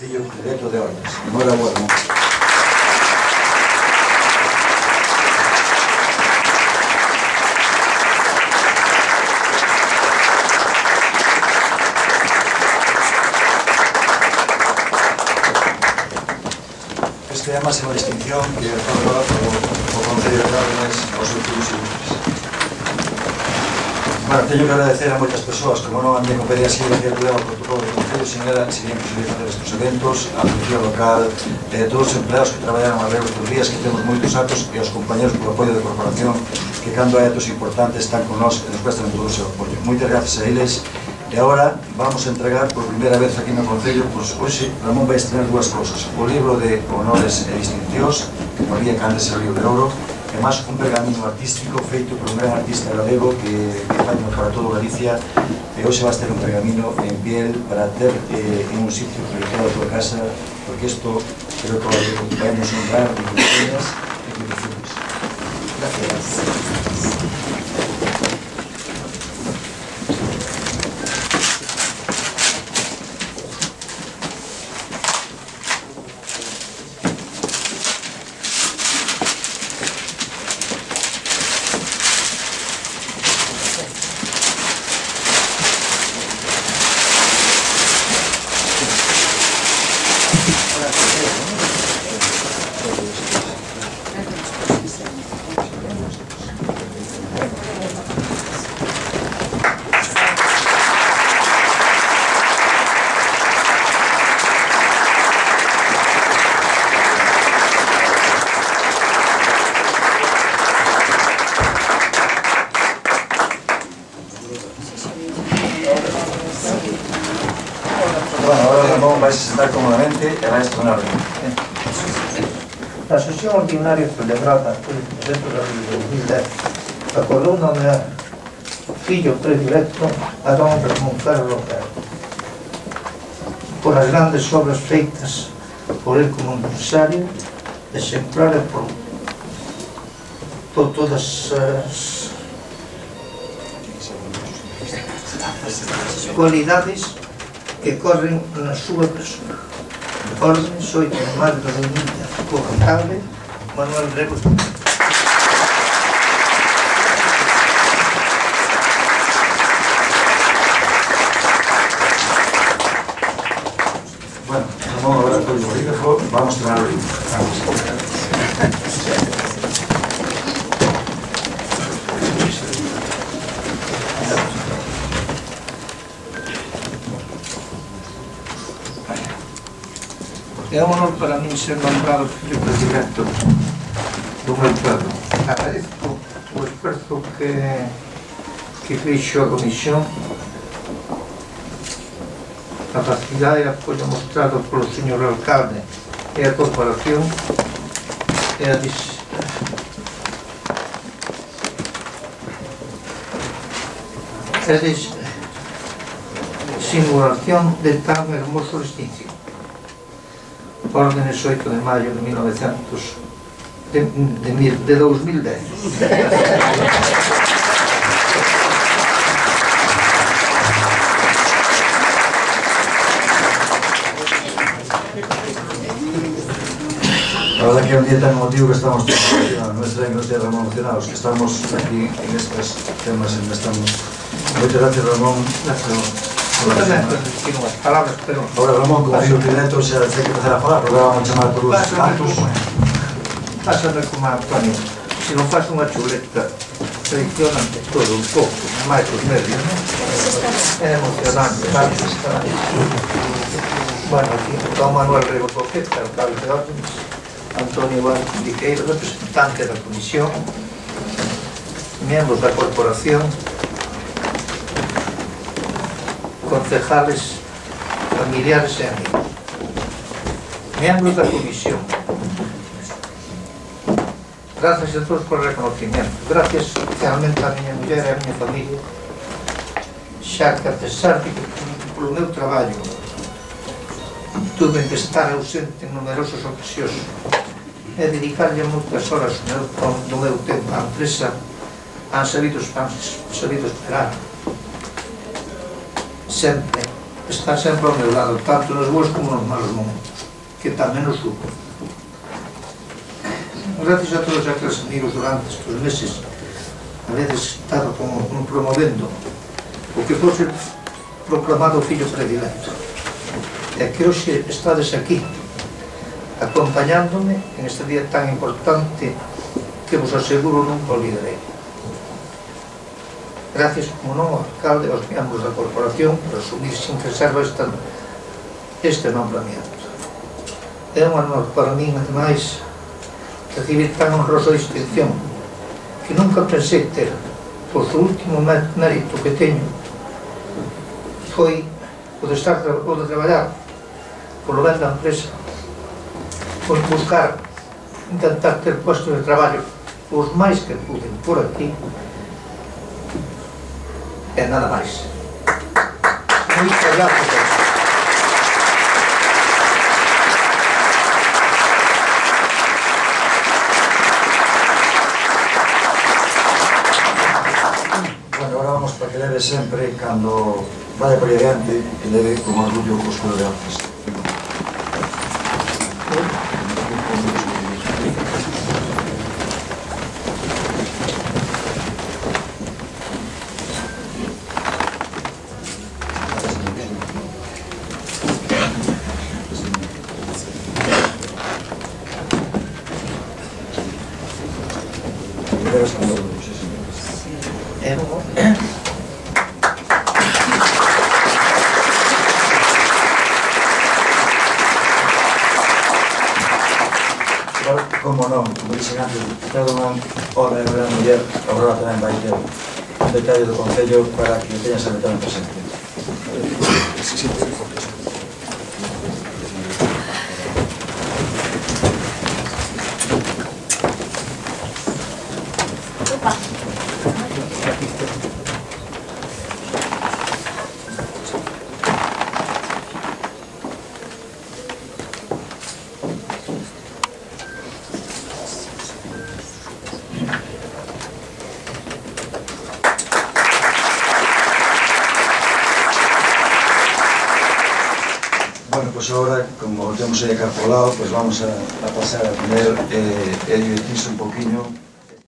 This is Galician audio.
Concello Directo de Ordes. Enhorabuena. Este é a máxima distinción que é otorgada o Concello de Ordes aos seus fillos e fillas. Bueno, teño que agradecer a moitas persoas, como non andei con pedía así de cuidado ao protocolo do Concello, sin ela sería imposible facer estes eventos, a policía local, todos os empleados que traballaron alrededor dos días, que temos moitos actos, e aos compañeros polo apoio de corporación, que cando hai actos importantes están con nós e nos prestan todo o seu apoio. Moitas gracias a eles. E agora vamos a entregar por primeira vez aquí no Concello, pois hoxe Ramón vai estrenar dúas cousas: o libro de honores e distincións, que María Candes é o libro de ouro, e máis un pergamino artístico feito por un gran artista galego que fai para todo Galicia, e hoxe vai ter un pergamino en piel para ter en un sitio proyectado a tua casa, porque isto creo que vai nos honrar de consellas e condiciones. Gracias. Vais a sentar cómodamente e vais a estrenar. La sesión ordinaria celebrada el 17 de abril de 2010 acordó nomear fillo predilecto a don Ramón Ferro Lopero por as grandes obras feitas por él como empresario, exemplares por todas as cualidades que corren na súa persona. Orden 8 de marzo de 2010, co alcalde Manuel Rego. Bueno, Ramón, agora con o bolígrafo, vamos a tomar o libro. É un honor para mí ser nombrado fillo predilecto do meu pueblo. Agradezco o esforzo que fixo a comisión, a capacidade e apoio mostrado polo señor alcalde e a corporación e a simulación de tan hermoso distinción. Órdenes 8 de maio de 2010. La verdad que é un día tan emotivo que estamos todos emocionados, non é que estamos emocionados, que estamos aquí en estos temas en que estamos. Moitas gracias, Ramón. As palabras, pero... Ahora, Ramón, como fillo predilecto, xa sei que empezar a falar, pero agora vamos chamar por os actos. Pásame como a Antonio, se non faz unha chuleta, traicionante todo un pouco, máis os nervios, non? É emocionante, vale? Bueno, aquí, don Manuel Rego Coqueta, alcalde de Ordes, Antonio Iván Diqueiro, representante da comisión, miembros da corporación, concejales, familiares e amigos, miembros da comisión. Gracias a todos por o reconocimiento. Gracias especialmente a miña muller e a miña familia, xa que a pesar de que polo meu traballo tuve que estar ausente en numerosas ocasións e dedicarlle moitas horas do meu tempo á empresa, han sabido esperar sempre está sempre ao meu lado, tanto nos bons como nos malos momentos, que tamén os supo. Gracias a todos aqueles amigos durante estes meses, a veces estado como promovendo o que pode ser proclamado o fillo predilecto. E que hoxe estades aquí, acompañándome en este día tan importante que vos aseguro nunca olvidarei. Gracias, como non, ao alcalde e aos miembros da corporación por asumir sin reserva este nombramiento. É un honor para min, ademais, recibir tan honrosa distinción que nunca pensei ter, pois o último mérito que teño foi o de traballar polo ben da empresa, pois buscar, intentar ter puestos de traballo os máis que puden por aquí e nada máis. Moitas gracias. Bueno, agora vamos para que leve sempre, cando vaya por adiante, que leve con orgullo o escudo de artes. Como non, como dixen antes, cada unha obra de gran muller, agora tamén vai ter un detalle do Concello para que teña sempre tamén presente. Bueno, pues ahora, como temos aí a carpolado, pues vamos a pasar a poner el inciso un poquinho